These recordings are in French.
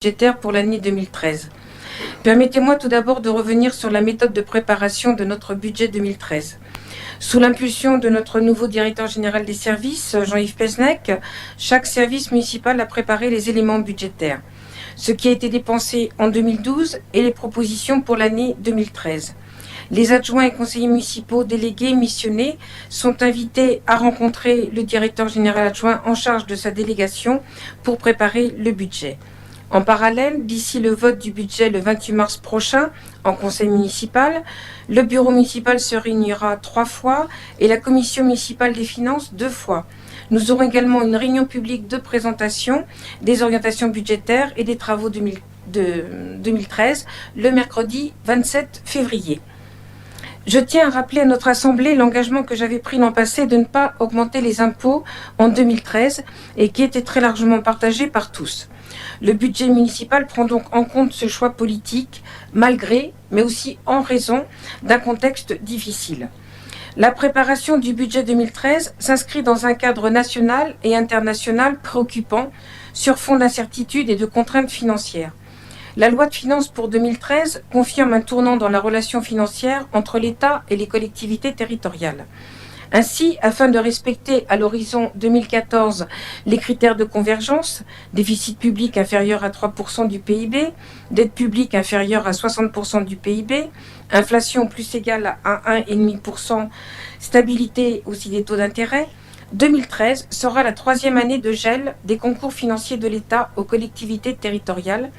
budgétaire pour l'année 2013. Permettez-moi tout d'abord de revenir sur la méthode de préparation de notre budget 2013. Sous l'impulsion de notre nouveau directeur général des services, Jean-Yves Peznec, chaque service municipal a préparé les éléments budgétaires, ce qui a été dépensé en 2012 et les propositions pour l'année 2013. Les adjoints et conseillers municipaux délégués missionnés sont invités à rencontrer le directeur général adjoint en charge de sa délégation pour préparer le budget. En parallèle, d'ici le vote du budget le 28 mars prochain, en conseil municipal, le bureau municipal se réunira 3 fois et la commission municipale des finances 2 fois. Nous aurons également une réunion publique de présentation des orientations budgétaires et des travaux de 2013 le mercredi 27 février. Je tiens à rappeler à notre Assemblée l'engagement que j'avais pris l'an passé de ne pas augmenter les impôts en 2013 et qui était très largement partagé par tous. Le budget municipal prend donc en compte ce choix politique, malgré, mais aussi en raison d'un contexte difficile. La préparation du budget 2013 s'inscrit dans un cadre national et international préoccupant sur fond d'incertitudes et de contraintes financières. La loi de finances pour 2013 confirme un tournant dans la relation financière entre l'État et les collectivités territoriales. Ainsi, afin de respecter à l'horizon 2014 les critères de convergence, déficit public inférieur à 3% du PIB, dette publique inférieure à 60% du PIB, inflation plus égale à 1,5%, stabilité aussi des taux d'intérêt, 2013 sera la 3e année de gel des concours financiers de l'État aux collectivités territoriales,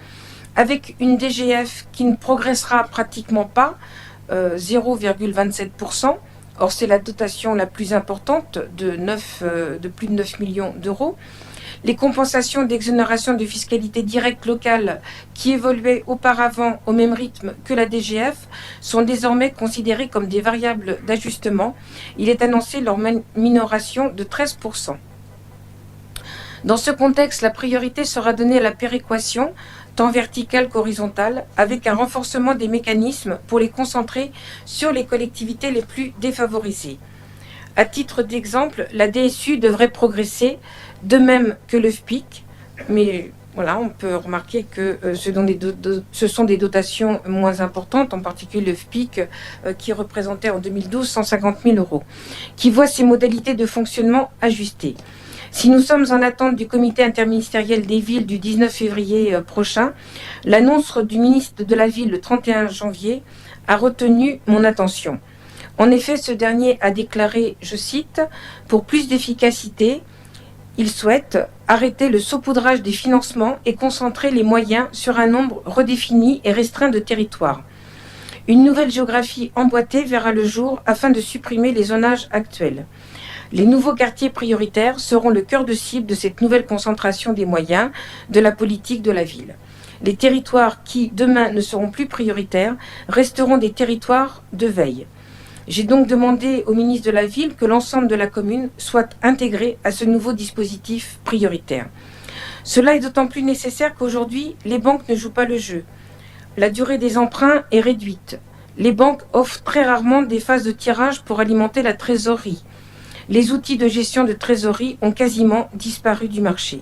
avec une DGF qui ne progressera pratiquement pas, 0,27%. Or, c'est la dotation la plus importante de plus de 9 millions d'euros. Les compensations d'exonération de fiscalité directe locale qui évoluaient auparavant au même rythme que la DGF sont désormais considérées comme des variables d'ajustement. Il est annoncé leur minoration de 13%. Dans ce contexte, la priorité sera donnée à la péréquation, tant verticale qu'horizontale, avec un renforcement des mécanismes pour les concentrer sur les collectivités les plus défavorisées. À titre d'exemple, la DSU devrait progresser, de même que le FPIC, mais voilà, on peut remarquer que ce sont des dotations moins importantes, en particulier le FPIC qui représentait en 2012 150 000 euros, qui voit ses modalités de fonctionnement ajustées. Si nous sommes en attente du comité interministériel des villes du 19 février prochain, l'annonce du ministre de la Ville le 31 janvier a retenu mon attention. En effet, ce dernier a déclaré, je cite, « Pour plus d'efficacité, il souhaite arrêter le saupoudrage des financements et concentrer les moyens sur un nombre redéfini et restreint de territoires. Une nouvelle géographie emboîtée verra le jour afin de supprimer les zonages actuels. Les nouveaux quartiers prioritaires seront le cœur de cible de cette nouvelle concentration des moyens de la politique de la ville. Les territoires qui, demain, ne seront plus prioritaires resteront des territoires de veille. J'ai donc demandé au ministre de la Ville que l'ensemble de la commune soit intégré à ce nouveau dispositif prioritaire. Cela est d'autant plus nécessaire qu'aujourd'hui, les banques ne jouent pas le jeu. La durée des emprunts est réduite. Les banques offrent très rarement des phases de tirage pour alimenter la trésorerie. Les outils de gestion de trésorerie ont quasiment disparu du marché.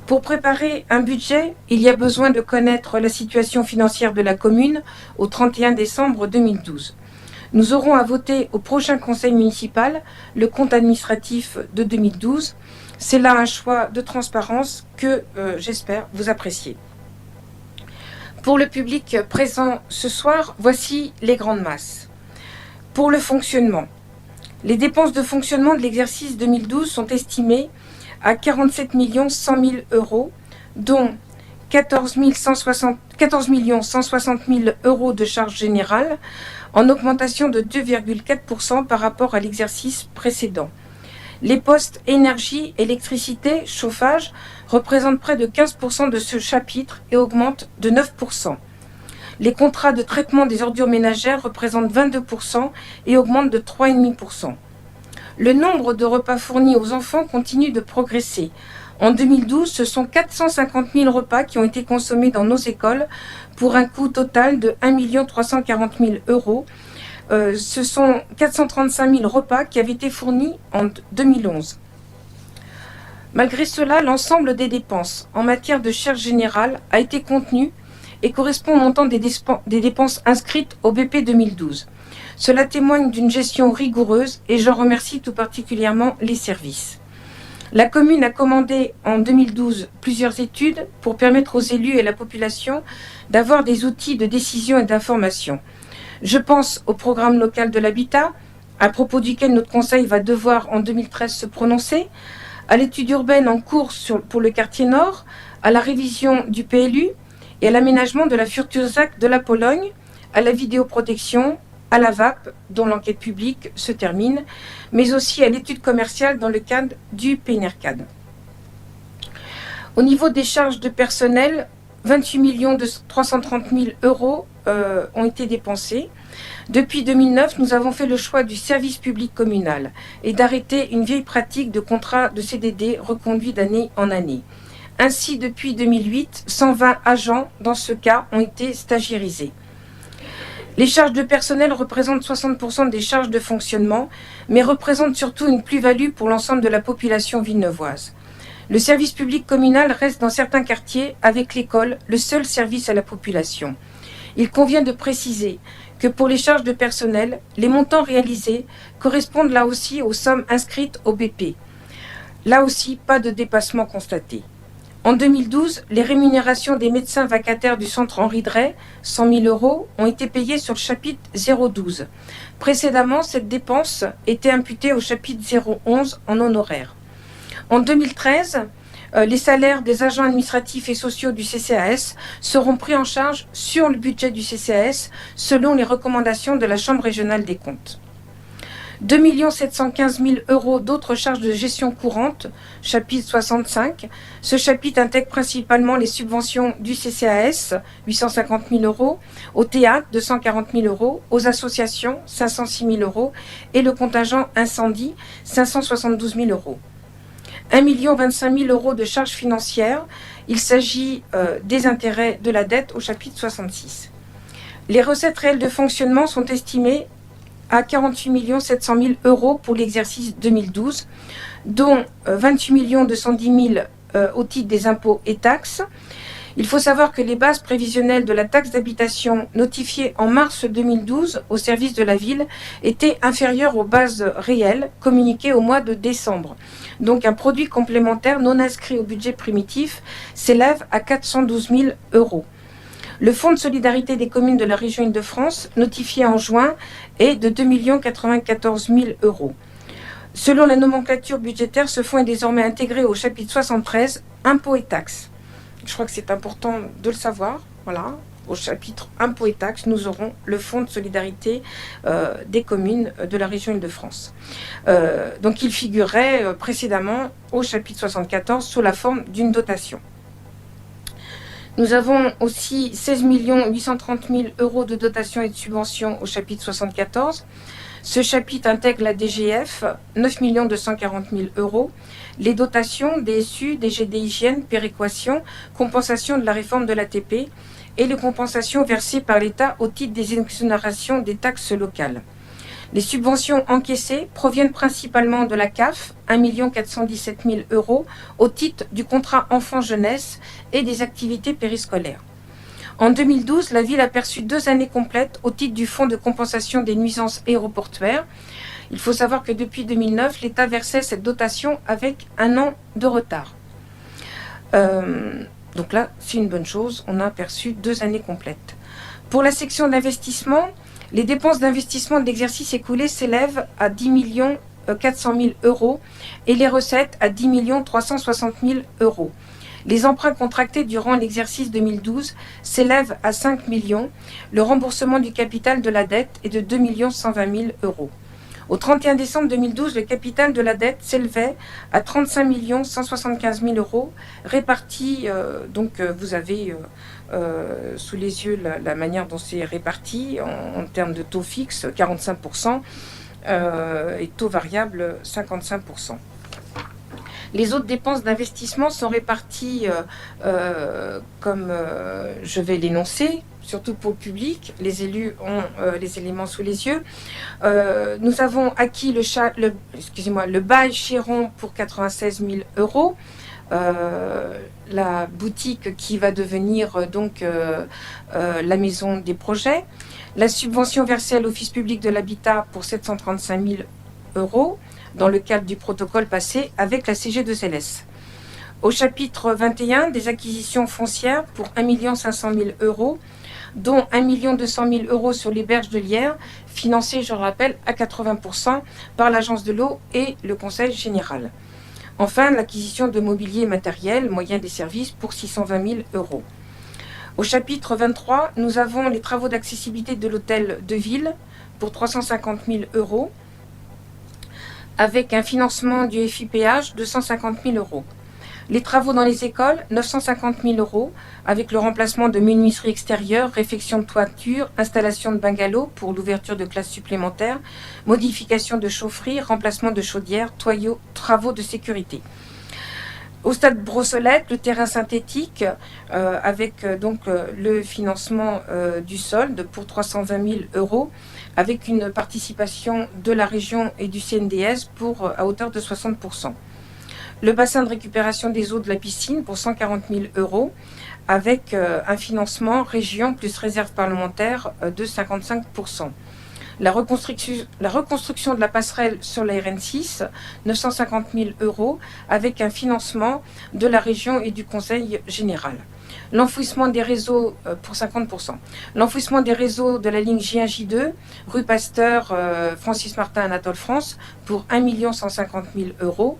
Pour préparer un budget, il y a besoin de connaître la situation financière de la commune au 31 décembre 2012. Nous aurons à voter au prochain conseil municipal le compte administratif de 2012. C'est là un choix de transparence que j'espère vous apprécier. Pour le public présent ce soir, voici les grandes masses. Pour le fonctionnement, les dépenses de fonctionnement de l'exercice 2012 sont estimées à 47 100 000 euros, dont 14 160 000 euros de charges générales, en augmentation de 2,4% par rapport à l'exercice précédent. Les postes énergie, électricité, chauffage représentent près de 15% de ce chapitre et augmentent de 9%. Les contrats de traitement des ordures ménagères représentent 22% et augmentent de 3,5%. Le nombre de repas fournis aux enfants continue de progresser. En 2012, ce sont 450 000 repas qui ont été consommés dans nos écoles pour un coût total de 1 340 000 euros. Ce sont 435 000 repas qui avaient été fournis en 2011. Malgré cela, l'ensemble des dépenses en matière de charges générales a été contenu et correspond au montant des dépenses inscrites au BP 2012. Cela témoigne d'une gestion rigoureuse et j'en remercie tout particulièrement les services. La commune a commandé en 2012 plusieurs études pour permettre aux élus et à la population d'avoir des outils de décision et d'information. Je pense au programme local de l'habitat, à propos duquel notre conseil va devoir en 2013 se prononcer, à l'étude urbaine en cours pour le quartier nord, à la révision du PLU et à l'aménagement de la future ZAC de la Pologne, à la vidéoprotection, à la VAP, dont l'enquête publique se termine, mais aussi à l'étude commerciale dans le cadre du PNRCAD. Au niveau des charges de personnel, 28 330 000 euros ont été dépensés. Depuis 2009, nous avons fait le choix du service public communal et d'arrêter une vieille pratique de contrat de CDD reconduit d'année en année. Ainsi, depuis 2008, 120 agents, dans ce cas, ont été stagiairisés. Les charges de personnel représentent 60% des charges de fonctionnement, mais représentent surtout une plus-value pour l'ensemble de la population villeneuvoise. Le service public communal reste dans certains quartiers, avec l'école, le seul service à la population. Il convient de préciser que pour les charges de personnel, les montants réalisés correspondent là aussi aux sommes inscrites au BP. Là aussi, pas de dépassement constaté. En 2012, les rémunérations des médecins vacataires du centre Henri Drey, 100 000 euros, ont été payées sur le chapitre 012. Précédemment, cette dépense était imputée au chapitre 011 en honoraires. En 2013, les salaires des agents administratifs et sociaux du CCAS seront pris en charge sur le budget du CCAS selon les recommandations de la Chambre régionale des comptes. 2 715 000 euros d'autres charges de gestion courante, chapitre 65. Ce chapitre intègre principalement les subventions du CCAS, 850 000 euros, au théâtre, 240 000 euros, aux associations, 506 000 euros, et le contingent incendie, 572 000 euros. 1 25 000 euros de charges financières. Il s'agit des intérêts de la dette au chapitre 66. Les recettes réelles de fonctionnement sont estimées à 48 700 000 euros pour l'exercice 2012, dont 28 210 000 au titre des impôts et taxes. Il faut savoir que les bases prévisionnelles de la taxe d'habitation notifiées en mars 2012 au service de la ville étaient inférieures aux bases réelles communiquées au mois de décembre. Donc un produit complémentaire non inscrit au budget primitif s'élève à 412 000 euros. Le Fonds de solidarité des communes de la région Île-de-France, notifié en juin, est de 2 094 000 euros. Selon la nomenclature budgétaire, ce fonds est désormais intégré au chapitre 73, impôts et taxes. Je crois que c'est important de le savoir. Voilà. Au chapitre impôts et taxes, nous aurons le Fonds de solidarité des communes de la région Île-de-France. Donc il figurait précédemment au chapitre 74 sous la forme d'une dotation. Nous avons aussi 16 830 000 euros de dotation et de subventions au chapitre 74. Ce chapitre intègre la DGF, 9 240 000 euros, les dotations, DSU, DGD Hygiène, péréquation, compensation de la réforme de l'ATP et les compensations versées par l'État au titre des exonérations des taxes locales. Les subventions encaissées proviennent principalement de la CAF, 1 417 000 euros, au titre du contrat enfant-jeunesse et des activités périscolaires. En 2012, la ville a perçu 2 années complètes au titre du fonds de compensation des nuisances aéroportuaires. Il faut savoir que depuis 2009, l'État versait cette dotation avec 1 an de retard. Donc là, c'est une bonne chose, on a perçu 2 années complètes. Pour la section d'investissement, les dépenses d'investissement de l'exercice écoulé s'élèvent à 10 400 000 euros et les recettes à 10 360 000 euros. Les emprunts contractés durant l'exercice 2012 s'élèvent à 5 millions. Le remboursement du capital de la dette est de 2 120 000 euros. Au 31 décembre 2012, le capital de la dette s'élevait à 35 175 000 euros, répartis, vous avez sous les yeux la manière dont c'est réparti en termes de taux fixe, 45%, et taux variable, 55%. Les autres dépenses d'investissement sont réparties comme je vais l'énoncer, surtout pour le public. Les élus ont les éléments sous les yeux. Nous avons acquis le bail Chéron pour 96 000 euros. La boutique qui va devenir la maison des projets. La subvention versée à l'Office public de l'habitat pour 735 000 euros dans le cadre du protocole passé avec la CG2LS. Au chapitre 21, des acquisitions foncières pour 1 500 000 euros, dont 1 200 000 euros sur les berges de Lierre, financées, je le rappelle, à 80% par l'Agence de l'eau et le Conseil général. Enfin, l'acquisition de mobilier et matériel, moyen des services, pour 620 000 euros. Au chapitre 23, nous avons les travaux d'accessibilité de l'hôtel de ville pour 350 000 euros, avec un financement du FIPH de 150 000 euros. Les travaux dans les écoles, 950 000 euros, avec le remplacement de menuiserie extérieure, réfection de toiture, installation de bungalows pour l'ouverture de classes supplémentaires, modification de chaufferie, remplacement de chaudières, toyaux, travaux de sécurité. Au stade Brossolette, le terrain synthétique, avec le financement du solde pour 320 000 euros, avec une participation de la région et du CNDS à hauteur de 60%. Le bassin de récupération des eaux de la piscine pour 140 000 euros, avec un financement région plus réserve parlementaire de 55%. La reconstruction de la passerelle sur la RN6, 950 000 euros, avec un financement de la région et du Conseil général. L'enfouissement des réseaux pour 50%. L'enfouissement des réseaux de la ligne J1-J2, rue Pasteur, Francis Martin, Anatole France, pour 1 150 000 euros.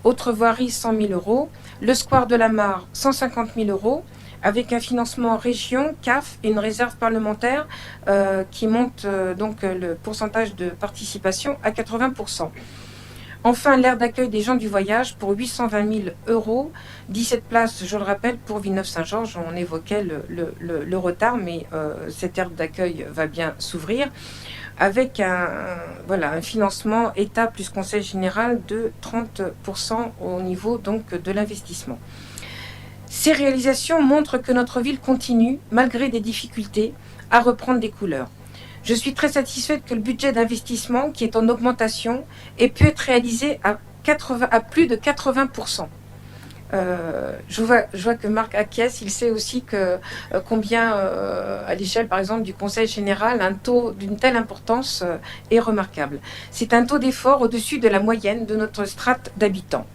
Autre voirie, 100 000 euros. Le square de la Mare, 150 000 euros, avec un financement région, CAF et une réserve parlementaire qui monte le pourcentage de participation à 80%. Enfin, l'aire d'accueil des gens du voyage pour 820 000 euros, 17 places, je le rappelle, pour Villeneuve-Saint-Georges. On évoquait le retard, mais cette aire d'accueil va bien s'ouvrir, avec un financement État plus Conseil général de 30% au niveau de l'investissement. Ces réalisations montrent que notre ville continue, malgré des difficultés, à reprendre des couleurs. Je suis très satisfaite que le budget d'investissement, qui est en augmentation, ait pu être réalisé à plus de 80%. Je vois que Marc acquiesce, il sait aussi que combien, à l'échelle par exemple du Conseil général, un taux d'une telle importance est remarquable. C'est un taux d'effort au-dessus de la moyenne de notre strate d'habitants.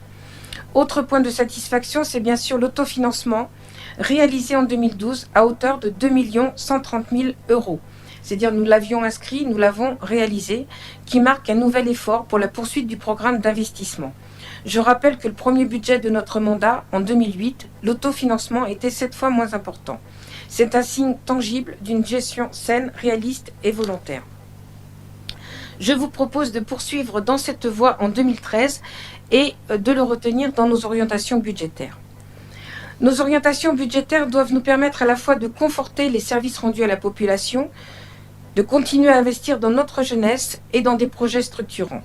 Autre point de satisfaction, c'est bien sûr l'autofinancement réalisé en 2012 à hauteur de 2 130 000 euros. C'est-à-dire nous l'avions inscrit, nous l'avons réalisé, qui marque un nouvel effort pour la poursuite du programme d'investissement. Je rappelle que le premier budget de notre mandat, en 2008, l'autofinancement était 7 fois moins important. C'est un signe tangible d'une gestion saine, réaliste et volontaire. Je vous propose de poursuivre dans cette voie en 2013 et de le retenir dans nos orientations budgétaires. Nos orientations budgétaires doivent nous permettre à la fois de conforter les services rendus à la population, de continuer à investir dans notre jeunesse et dans des projets structurants.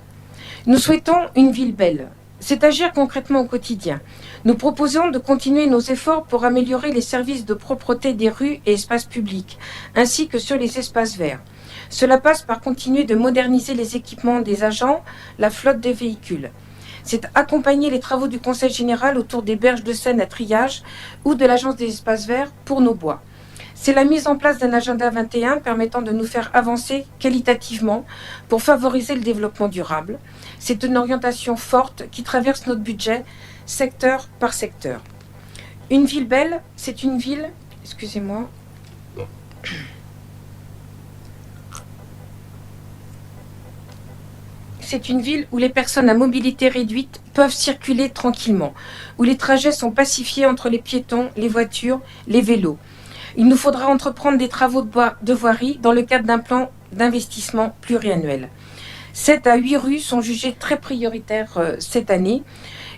Nous souhaitons une ville belle. C'est agir concrètement au quotidien. Nous proposons de continuer nos efforts pour améliorer les services de propreté des rues et espaces publics, ainsi que sur les espaces verts. Cela passe par continuer de moderniser les équipements des agents, la flotte des véhicules. C'est accompagner les travaux du Conseil général autour des berges de Seine à triage ou de l'Agence des espaces verts pour nos bois. C'est la mise en place d'un agenda 21 permettant de nous faire avancer qualitativement pour favoriser le développement durable. C'est une orientation forte qui traverse notre budget secteur par secteur. Une ville belle, c'est une ville... Excusez-moi. C'est une ville où les personnes à mobilité réduite peuvent circuler tranquillement, où les trajets sont pacifiés entre les piétons, les voitures, les vélos. Il nous faudra entreprendre des travaux de voirie dans le cadre d'un plan d'investissement pluriannuel. 7 à 8 rues sont jugées très prioritaires cette année.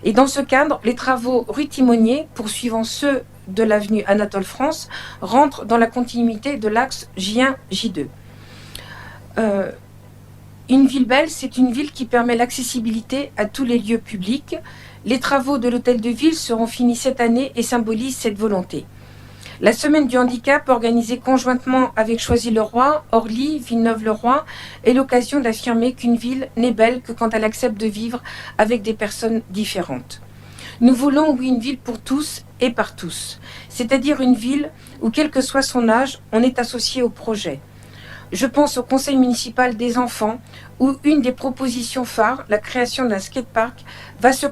Et dans ce cadre, les travaux rue Timonier, poursuivant ceux de l'avenue Anatole France, rentrent dans la continuité de l'axe J1-J2. Une ville belle, c'est une ville qui permet l'accessibilité à tous les lieux publics. Les travaux de l'hôtel de ville seront finis cette année et symbolisent cette volonté. La semaine du handicap, organisée conjointement avec Choisy-le-Roi, Orly, Villeneuve-le-Roi, est l'occasion d'affirmer qu'une ville n'est belle que quand elle accepte de vivre avec des personnes différentes. Nous voulons, oui, une ville pour tous et par tous, c'est-à-dire une ville où, quel que soit son âge, on est associé au projet. Je pense au conseil municipal des enfants, où une des propositions phares, la création d'un skatepark, va se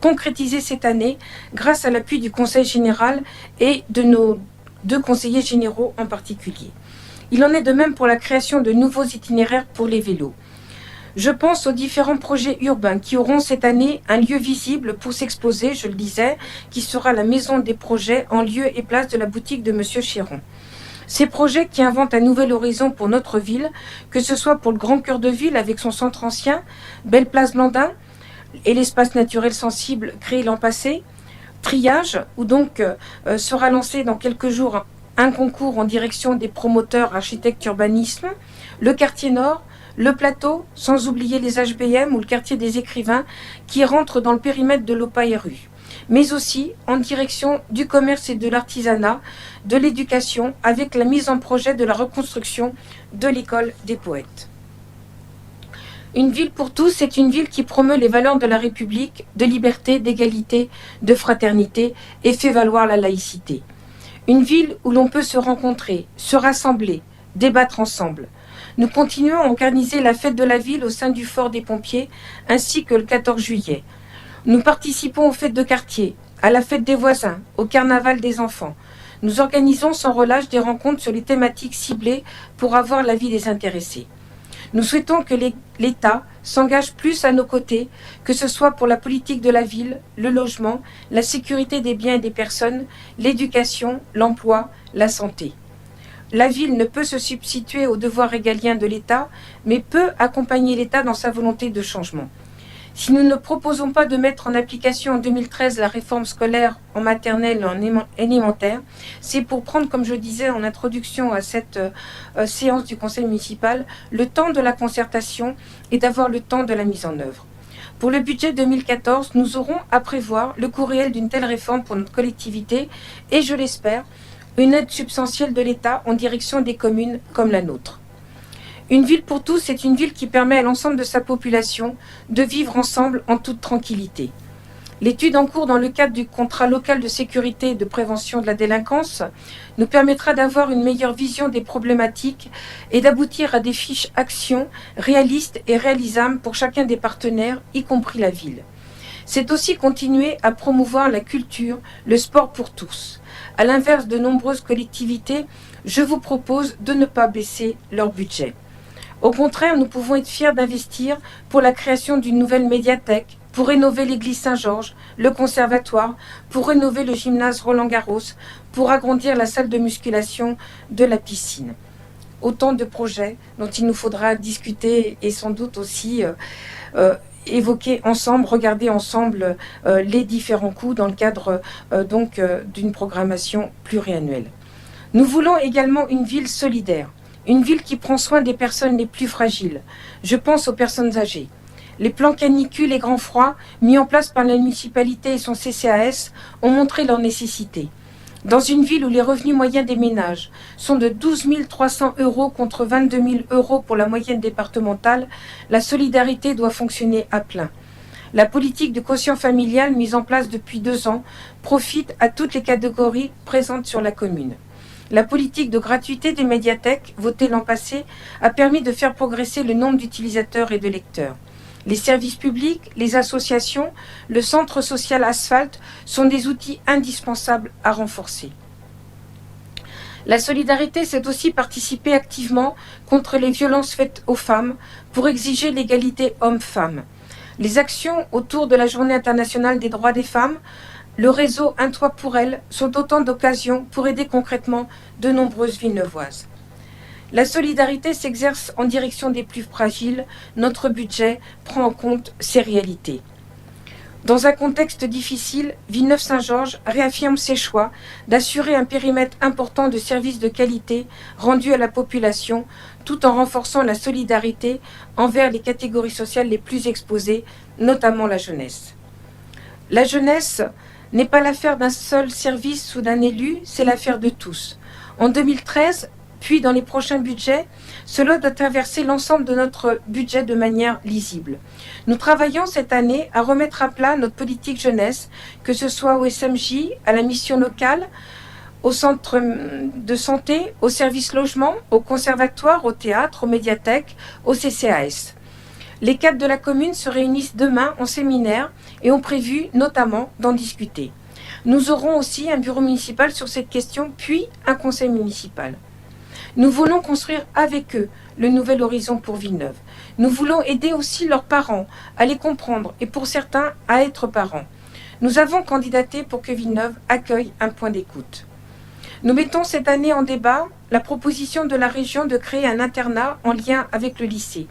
concrétiser cette année grâce à l'appui du conseil général et de nos 2 conseillers généraux en particulier. Il en est de même pour la création de nouveaux itinéraires pour les vélos. Je pense aux différents projets urbains qui auront cette année un lieu visible pour s'exposer, je le disais, qui sera la maison des projets en lieu et place de la boutique de Monsieur Chéron. Ces projets qui inventent un nouvel horizon pour notre ville, que ce soit pour le grand cœur de ville avec son centre ancien, Belle Place Blandin et l'espace naturel sensible créé l'an passé, Triage, où donc sera lancé dans quelques jours un concours en direction des promoteurs architectes urbanisme, le quartier nord, le plateau, sans oublier les HBM ou le quartier des écrivains qui rentrent dans le périmètre de l'OPA-RU, mais aussi en direction du commerce et de l'artisanat, de l'éducation, avec la mise en projet de la reconstruction de l'école des poètes. Une ville pour tous, c'est une ville qui promeut les valeurs de la République, de liberté, d'égalité, de fraternité et fait valoir la laïcité. Une ville où l'on peut se rencontrer, se rassembler, débattre ensemble. Nous continuons à organiser la fête de la ville au sein du Fort des Pompiers, ainsi que le 14 juillet. Nous participons aux fêtes de quartier, à la fête des voisins, au carnaval des enfants. Nous organisons sans relâche des rencontres sur les thématiques ciblées pour avoir l'avis des intéressés. Nous souhaitons que l'État s'engage plus à nos côtés, que ce soit pour la politique de la ville, le logement, la sécurité des biens et des personnes, l'éducation, l'emploi, la santé. La ville ne peut se substituer aux devoirs régaliens de l'État, mais peut accompagner l'État dans sa volonté de changement. Si nous ne proposons pas de mettre en application en 2013 la réforme scolaire en maternelle et en élémentaire, c'est pour prendre, comme je disais en introduction à cette séance du conseil municipal, le temps de la concertation et d'avoir le temps de la mise en œuvre. Pour le budget 2014, nous aurons à prévoir le coût réel d'une telle réforme pour notre collectivité et, je l'espère, une aide substantielle de l'État en direction des communes comme la nôtre. Une ville pour tous, c'est une ville qui permet à l'ensemble de sa population de vivre ensemble en toute tranquillité. L'étude en cours dans le cadre du contrat local de sécurité et de prévention de la délinquance nous permettra d'avoir une meilleure vision des problématiques et d'aboutir à des fiches actions réalistes et réalisables pour chacun des partenaires, y compris la ville. C'est aussi continuer à promouvoir la culture, le sport pour tous. À l'inverse de nombreuses collectivités, je vous propose de ne pas baisser leur budget. Au contraire, nous pouvons être fiers d'investir pour la création d'une nouvelle médiathèque, pour rénover l'église Saint-Georges, le conservatoire, pour rénover le gymnase Roland-Garros, pour agrandir la salle de musculation de la piscine. Autant de projets dont il nous faudra discuter et sans doute aussi évoquer ensemble, regarder ensemble les différents coûts dans le cadre d'une programmation pluriannuelle. Nous voulons également une ville solidaire. Une ville qui prend soin des personnes les plus fragiles. Je pense aux personnes âgées. Les plans canicules et grands froids mis en place par la municipalité et son CCAS ont montré leur nécessité. Dans une ville où les revenus moyens des ménages sont de 12 300 € contre 22 000 € pour la moyenne départementale, la solidarité doit fonctionner à plein. La politique de quotient familial mise en place depuis 2 ans profite à toutes les catégories présentes sur la commune. La politique de gratuité des médiathèques, votée l'an passé, a permis de faire progresser le nombre d'utilisateurs et de lecteurs. Les services publics, les associations, le centre social Asphalte sont des outils indispensables à renforcer. La solidarité, c'est aussi participer activement contre les violences faites aux femmes pour exiger l'égalité hommes-femmes. Les actions autour de la Journée internationale des droits des femmes, le réseau Un Toit pour elles sont autant d'occasions pour aider concrètement de nombreuses villeneuvoises. La solidarité s'exerce en direction des plus fragiles. Notre budget prend en compte ces réalités. Dans un contexte difficile, Villeneuve-Saint-Georges réaffirme ses choix d'assurer un périmètre important de services de qualité rendus à la population, tout en renforçant la solidarité envers les catégories sociales les plus exposées, notamment la jeunesse. La jeunesse n'est pas l'affaire d'un seul service ou d'un élu, c'est l'affaire de tous. En 2013, puis dans les prochains budgets, cela doit traverser l'ensemble de notre budget de manière lisible. Nous travaillons cette année à remettre à plat notre politique jeunesse, que ce soit au SMJ, à la mission locale, au centre de santé, au service logement, au conservatoire, au théâtre, aux médiathèques, au CCAS. Les cadres de la commune se réunissent demain en séminaire et ont prévu notamment d'en discuter. Nous aurons aussi un bureau municipal sur cette question, puis un conseil municipal. Nous voulons construire avec eux le nouvel horizon pour Villeneuve. Nous voulons aider aussi leurs parents à les comprendre et pour certains à être parents. Nous avons candidaté pour que Villeneuve accueille un point d'écoute. Nous mettons cette année en débat la proposition de la région de créer un internat en lien avec le lycée.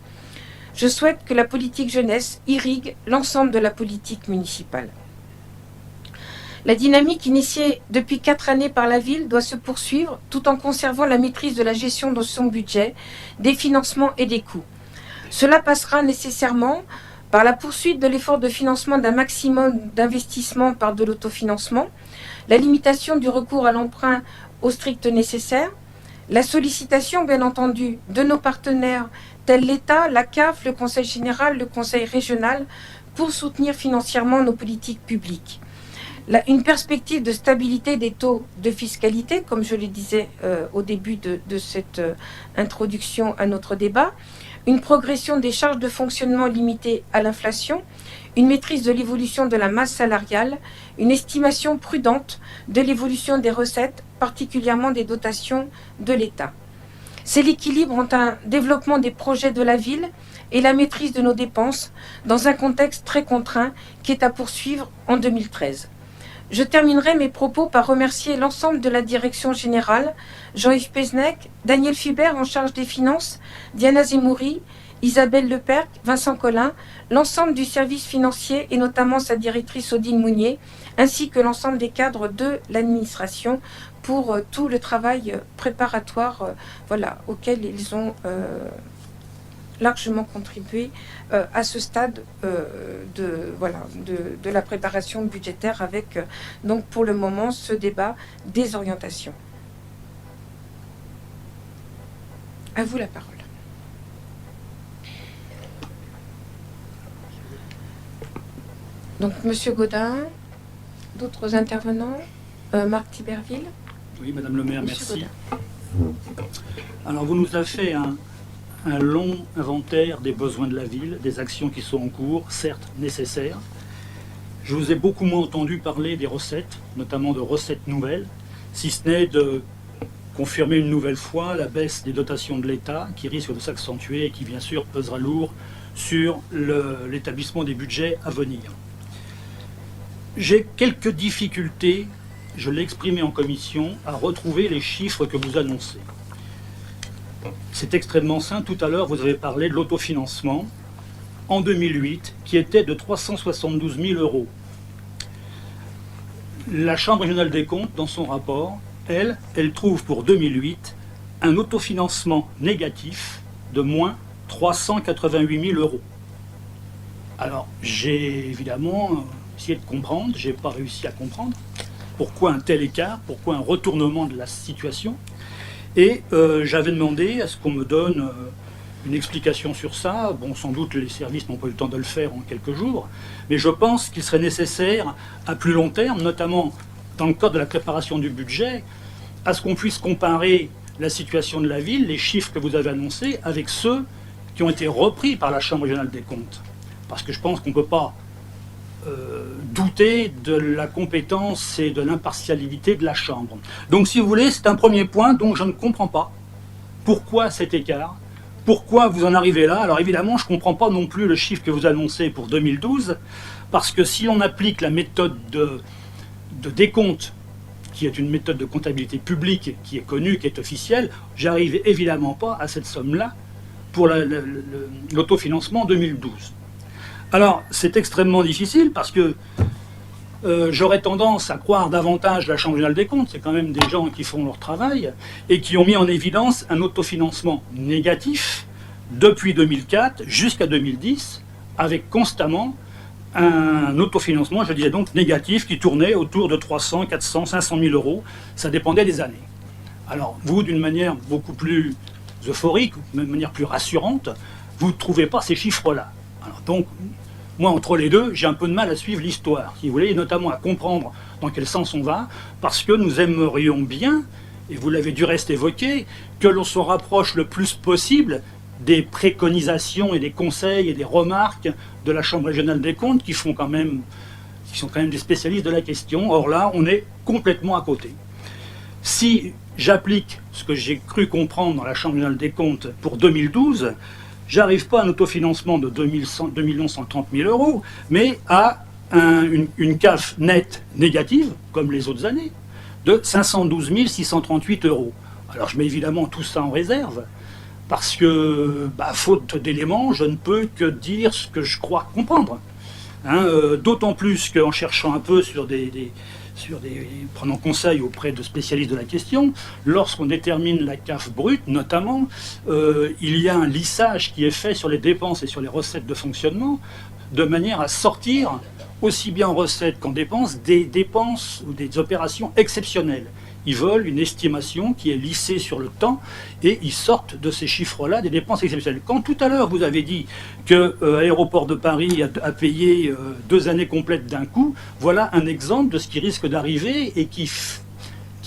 Je souhaite que la politique jeunesse irrigue l'ensemble de la politique municipale. La dynamique initiée depuis 4 années par la ville doit se poursuivre tout en conservant la maîtrise de la gestion de son budget, des financements et des coûts. Cela passera nécessairement par la poursuite de l'effort de financement d'un maximum d'investissement par de l'autofinancement, la limitation du recours à l'emprunt au strict nécessaire, la sollicitation bien entendu de nos partenaires tels l'État, la CAF, le Conseil général, le Conseil régional pour soutenir financièrement nos politiques publiques. Une perspective de stabilité des taux de fiscalité, comme je le disais au début de cette introduction à notre débat, une progression des charges de fonctionnement limitée à l'inflation, une maîtrise de l'évolution de la masse salariale, une estimation prudente de l'évolution des recettes, particulièrement des dotations de l'État. C'est l'équilibre entre un développement des projets de la ville et la maîtrise de nos dépenses dans un contexte très contraint qui est à poursuivre en 2013. Je terminerai mes propos par remercier l'ensemble de la direction générale, Jean-Yves Pézenec, Daniel Fibert en charge des finances, Diana Zemouri, Isabelle Leperc, Vincent Collin, l'ensemble du service financier et notamment sa directrice Odile Mounier, ainsi que l'ensemble des cadres de l'administration pour tout le travail préparatoire auquel ils ont largement contribué à ce stade de la préparation budgétaire avec donc pour le moment ce débat des orientations. À vous la parole. Donc Monsieur Gaudin, d'autres intervenants, Marc Tiberville. Oui, Madame le maire, Monsieur merci. Gaudin. Alors vous nous avez fait un long inventaire des besoins de la ville, des actions qui sont en cours, certes nécessaires. Je vous ai beaucoup moins entendu parler des recettes, notamment de recettes nouvelles, si ce n'est de confirmer une nouvelle fois la baisse des dotations de l'État qui risque de s'accentuer et qui bien sûr pesera lourd sur l'établissement des budgets à venir. J'ai quelques difficultés, je l'ai exprimé en commission, à retrouver les chiffres que vous annoncez. C'est extrêmement simple. Tout à l'heure, vous avez parlé de l'autofinancement en 2008, qui était de 372 000 €. La Chambre régionale des comptes, dans son rapport, elle trouve pour 2008 un autofinancement négatif de moins 388 000 €. Alors, j'ai évidemment essayé de comprendre, je n'ai pas réussi à comprendre pourquoi un tel écart, pourquoi un retournement de la situation. Et j'avais demandé à ce qu'on me donne une explication sur ça. Bon, sans doute les services n'ont pas eu le temps de le faire en quelques jours, mais je pense qu'il serait nécessaire à plus long terme, notamment dans le cadre de la préparation du budget, à ce qu'on puisse comparer la situation de la ville, les chiffres que vous avez annoncés, avec ceux qui ont été repris par la Chambre régionale des comptes. Parce que je pense qu'on ne peut pas douter de la compétence et de l'impartialité de la Chambre. Donc si vous voulez, c'est un premier point dont je ne comprends pas. Pourquoi cet écart? Pourquoi vous en arrivez là? Alors évidemment, je ne comprends pas non plus le chiffre que vous annoncez pour 2012, parce que si on applique la méthode de décompte, qui est une méthode de comptabilité publique, qui est connue, qui est officielle, j'arrive évidemment pas à cette somme-là pour l'autofinancement 2012. Alors, c'est extrêmement difficile parce que j'aurais tendance à croire davantage la Chambre régionale des comptes. C'est quand même des gens qui font leur travail et qui ont mis en évidence un autofinancement négatif depuis 2004 jusqu'à 2010, avec constamment un autofinancement, je disais donc négatif, qui tournait autour de 300, 400, 500 000 euros. Ça dépendait des années. Alors vous, d'une manière beaucoup plus euphorique, d'une manière plus rassurante, vous ne trouvez pas ces chiffres-là. Alors donc, moi, entre les deux, j'ai un peu de mal à suivre l'histoire, si vous voulez, et notamment à comprendre dans quel sens on va, parce que nous aimerions bien, et vous l'avez du reste évoqué, que l'on se rapproche le plus possible des préconisations et des conseils et des remarques de la Chambre régionale des comptes qui sont quand même des spécialistes de la question. Or là, on est complètement à côté. Si j'applique ce que j'ai cru comprendre dans la Chambre régionale des comptes pour 2012, j'arrive pas à un autofinancement de 2 130 000 euros, mais à une CAF nette négative, comme les autres années, de 512 638 euros. Alors je mets évidemment tout ça en réserve, parce que, faute d'éléments, je ne peux que dire ce que je crois comprendre. D'autant plus qu'en cherchant un peu prenant conseil auprès de spécialistes de la question, lorsqu'on détermine la CAF brute, notamment, il y a un lissage qui est fait sur les dépenses et sur les recettes de fonctionnement, de manière à sortir, aussi bien en recettes qu'en dépenses, des dépenses ou des opérations exceptionnelles. Ils veulent une estimation qui est lissée sur le temps et ils sortent de ces chiffres-là des dépenses exceptionnelles. Quand tout à l'heure vous avez dit que Aéroport de Paris a payé 2 années complètes d'un coup, voilà un exemple de ce qui risque d'arriver et qui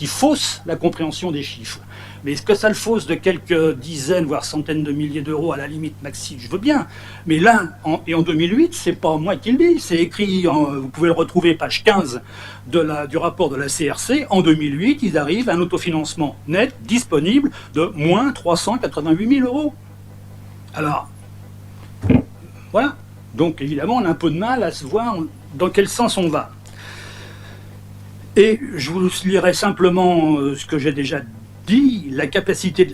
fausse la compréhension des chiffres. Mais est-ce que ça le fausse de quelques dizaines, voire centaines de milliers d'euros à la limite maxi, je veux bien. Mais là, en 2008, c'est pas moi qui le dis, c'est écrit, vous pouvez le retrouver, page 15 du rapport de la CRC. En 2008, ils arrivent à un autofinancement net disponible de moins 388 000 euros. Alors, voilà. Donc évidemment, on a un peu de mal à se voir dans quel sens on va. Et je vous lirai simplement ce que j'ai déjà dit, la capacité,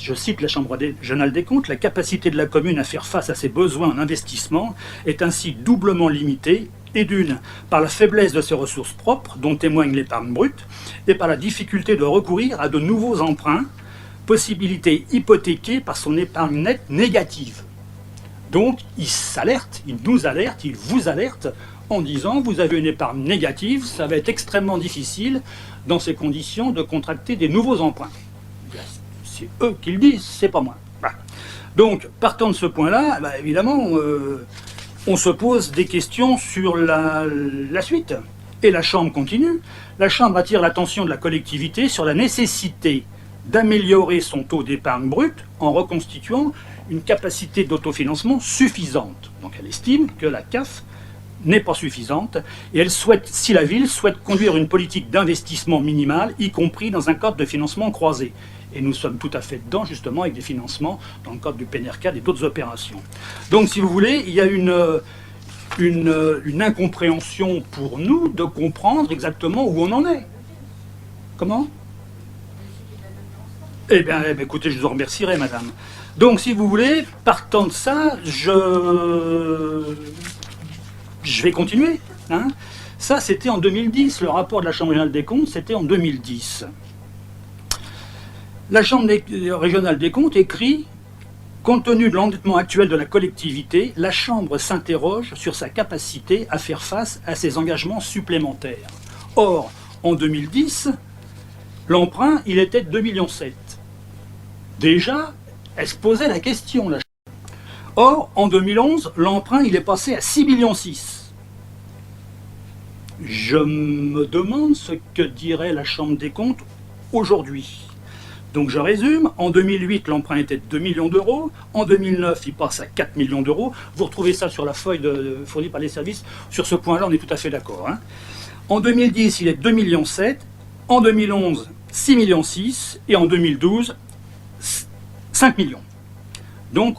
je cite la Chambre régionale des comptes, la capacité de la commune à faire face à ses besoins en investissement est ainsi doublement limitée, et d'une, par la faiblesse de ses ressources propres, dont témoigne l'épargne brute, et par la difficulté de recourir à de nouveaux emprunts, possibilité hypothéquée par son épargne nette négative. Donc, il nous alerte, il vous alerte, en disant vous avez une épargne négative, ça va être extrêmement difficile dans ces conditions de contracter des nouveaux emprunts. C'est eux qui le disent, c'est pas moi. Voilà. Donc, partant de ce point-là, évidemment, on se pose des questions sur la suite. Et la Chambre continue. La Chambre attire l'attention de la collectivité sur la nécessité d'améliorer son taux d'épargne brute en reconstituant une capacité d'autofinancement suffisante. Donc elle estime que la CAF n'est pas suffisante et elle souhaite, si la ville souhaite conduire une politique d'investissement minimale, y compris dans un cadre de financement croisé. Et nous sommes tout à fait dedans, justement, avec des financements dans le cadre du PNRCAD et d'autres opérations. Donc, si vous voulez, il y a une incompréhension pour nous de comprendre exactement où on en est. Comment ? Eh bien, écoutez, je vous en remercierai, madame. Donc, si vous voulez, partant de ça, je vais continuer. Ça, c'était en 2010. Le rapport de la Chambre régionale des comptes, c'était en 2010. La Chambre régionale des comptes écrit « Compte tenu de l'endettement actuel de la collectivité, la Chambre s'interroge sur sa capacité à faire face à ses engagements supplémentaires. » Or, en 2010, l'emprunt, il était de 2,7 millions. Déjà, elle se posait la question, la Chambre. Or, en 2011, l'emprunt, il est passé à 6,6 millions. Je me demande ce que dirait la Chambre des comptes aujourd'hui. Donc je résume, en 2008, l'emprunt était de 2 millions d'euros, en 2009, il passe à 4 millions d'euros. Vous retrouvez ça sur la feuille fournie par les services. Sur ce point-là, on est tout à fait d'accord. En 2010, il est de 2,7 millions, en 2011, 6,6 millions, et en 2012, 5 millions. Donc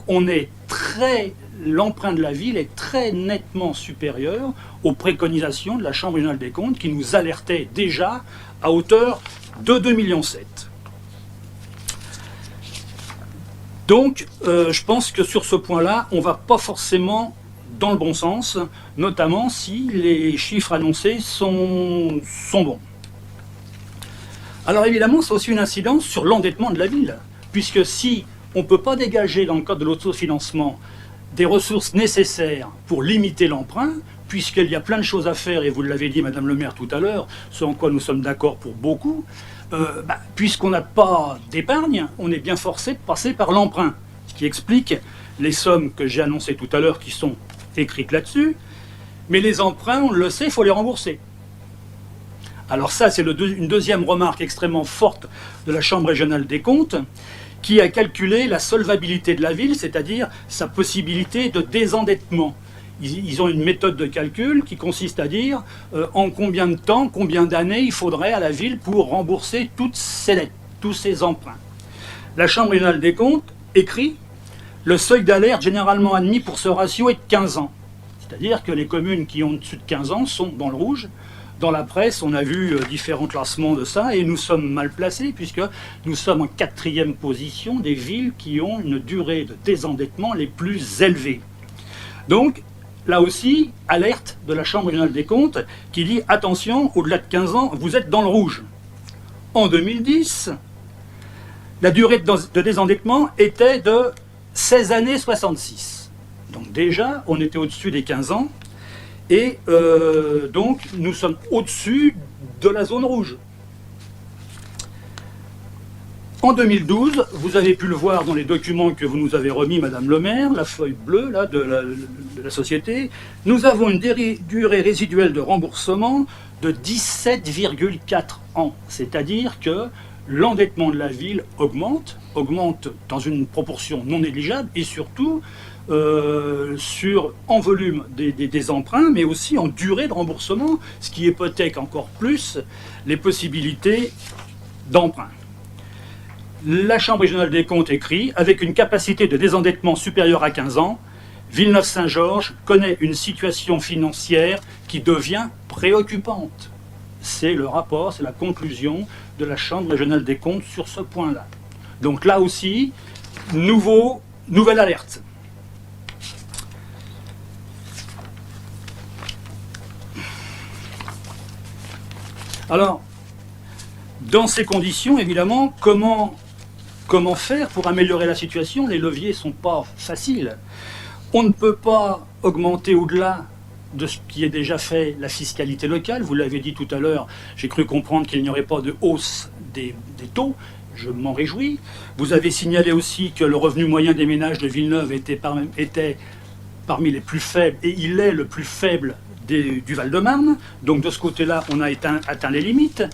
l'emprunt de la ville est très nettement supérieur aux préconisations de la Chambre régionale des comptes qui nous alertait déjà à hauteur de 2,7 millions. Donc, je pense que sur ce point-là, on ne va pas forcément dans le bon sens, notamment si les chiffres annoncés sont bons. Alors évidemment, c'est aussi une incidence sur l'endettement de la ville, puisque si on ne peut pas dégager dans le cadre de l'autofinancement des ressources nécessaires pour limiter l'emprunt, puisqu'il y a plein de choses à faire, et vous l'avez dit, Madame le maire, tout à l'heure, ce en quoi nous sommes d'accord pour beaucoup, puisqu'on n'a pas d'épargne, on est bien forcé de passer par l'emprunt, ce qui explique les sommes que j'ai annoncées tout à l'heure qui sont écrites là-dessus. Mais les emprunts, on le sait, il faut les rembourser. Alors ça, c'est une deuxième remarque extrêmement forte de la Chambre régionale des comptes, qui a calculé la solvabilité de la ville, c'est-à-dire sa possibilité de désendettement. Ils ont une méthode de calcul qui consiste à dire en combien de temps, combien d'années il faudrait à la ville pour rembourser toutes ses dettes, tous ses emprunts. La Chambre régionale des comptes écrit « Le seuil d'alerte généralement admis pour ce ratio est de 15 ans ». C'est-à-dire que les communes qui ont au-dessus de 15 ans sont dans le rouge. Dans la presse, on a vu différents classements de ça, et nous sommes mal placés, puisque nous sommes en 4e position des villes qui ont une durée de désendettement les plus élevées. Donc, là aussi, alerte de la Chambre régionale des comptes, qui dit « Attention, au-delà de 15 ans, vous êtes dans le rouge ». En 2010, la durée de désendettement était de 16 années 66. Donc déjà, on était au-dessus des 15 ans. Et donc, nous sommes au-dessus de la zone rouge. En 2012, vous avez pu le voir dans les documents que vous nous avez remis, Madame le maire, la feuille bleue là, de la société, nous avons une durée résiduelle de remboursement de 17,4 ans. C'est-à-dire que l'endettement de la ville augmente dans une proportion non négligeable, et surtout en volume des emprunts, mais aussi en durée de remboursement, ce qui hypothèque encore plus les possibilités d'emprunt. La Chambre régionale des comptes écrit « Avec une capacité de désendettement supérieure à 15 ans, Villeneuve-Saint-Georges connaît une situation financière qui devient préoccupante. » C'est le rapport, c'est la conclusion de la Chambre régionale des comptes sur ce point-là. Donc là aussi, nouvelle alerte. Alors, dans ces conditions, évidemment, comment faire pour améliorer la situation? Les leviers ne sont pas faciles. On ne peut pas augmenter au-delà de ce qui est déjà fait la fiscalité locale. Vous l'avez dit tout à l'heure, j'ai cru comprendre qu'il n'y aurait pas de hausse des taux. Je m'en réjouis. Vous avez signalé aussi que le revenu moyen des ménages de Villeneuve était parmi les plus faibles, et il est le plus faible du Val-de-Marne. Donc de ce côté-là, on a atteint les limites.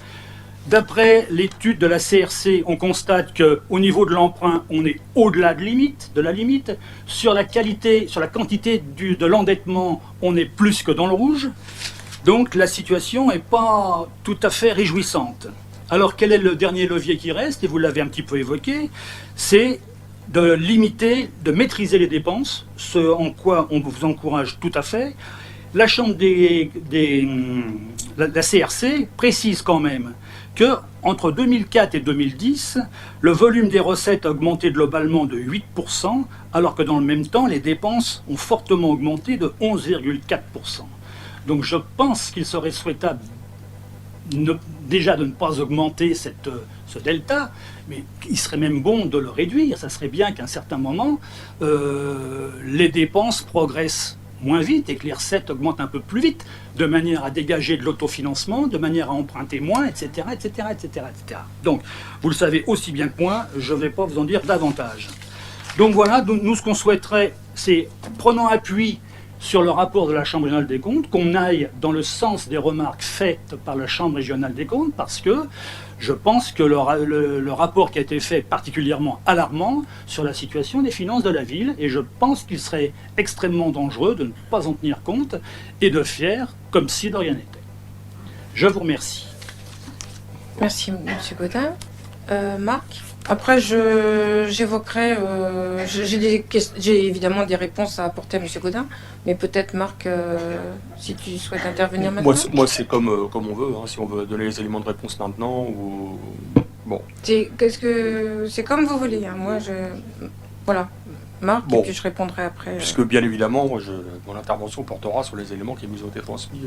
D'après l'étude de la CRC, on constate qu'au niveau de l'emprunt, on est au-delà de la limite. Sur la quantité de l'endettement, on est plus que dans le rouge. Donc la situation n'est pas tout à fait réjouissante. Alors quel est le dernier levier qui reste? Et vous l'avez un petit peu évoqué, c'est de limiter, de maîtriser les dépenses, ce en quoi on vous encourage tout à fait. La Chambre la CRC précise quand même que entre 2004 et 2010, le volume des recettes a augmenté globalement de 8%, alors que dans le même temps, les dépenses ont fortement augmenté de 11,4%. Donc je pense qu'il serait souhaitable déjà de ne pas augmenter ce delta, mais il serait même bon de le réduire. Ça serait bien qu'à un certain moment, les dépenses progressent moins vite et que les recettes augmentent un peu plus vite, de manière à dégager de l'autofinancement, de manière à emprunter moins, etc., etc., etc., etc. Donc, vous le savez aussi bien que moi, je ne vais pas vous en dire davantage. Donc voilà, nous ce qu'on souhaiterait, c'est, prenant appui sur le rapport de la Chambre régionale des comptes, qu'on aille dans le sens des remarques faites par la Chambre régionale des comptes, parce que je pense que le rapport qui a été fait est particulièrement alarmant sur la situation des finances de la ville, et je pense qu'il serait extrêmement dangereux de ne pas en tenir compte et de faire comme si de rien n'était. Je vous remercie. Merci, M. Gaudin. Marc? Après, j'évoquerai, j'ai évidemment des réponses à apporter à M. Gaudin, mais peut-être Marc, si tu souhaites intervenir maintenant. Moi c'est comme on veut, hein, si on veut donner les éléments de réponse maintenant ou bon. C'est comme vous voulez. Hein. Moi, voilà, Marc, bon. Et puis je répondrai après. Puisque bien évidemment, mon intervention portera sur les éléments qui nous ont été transmis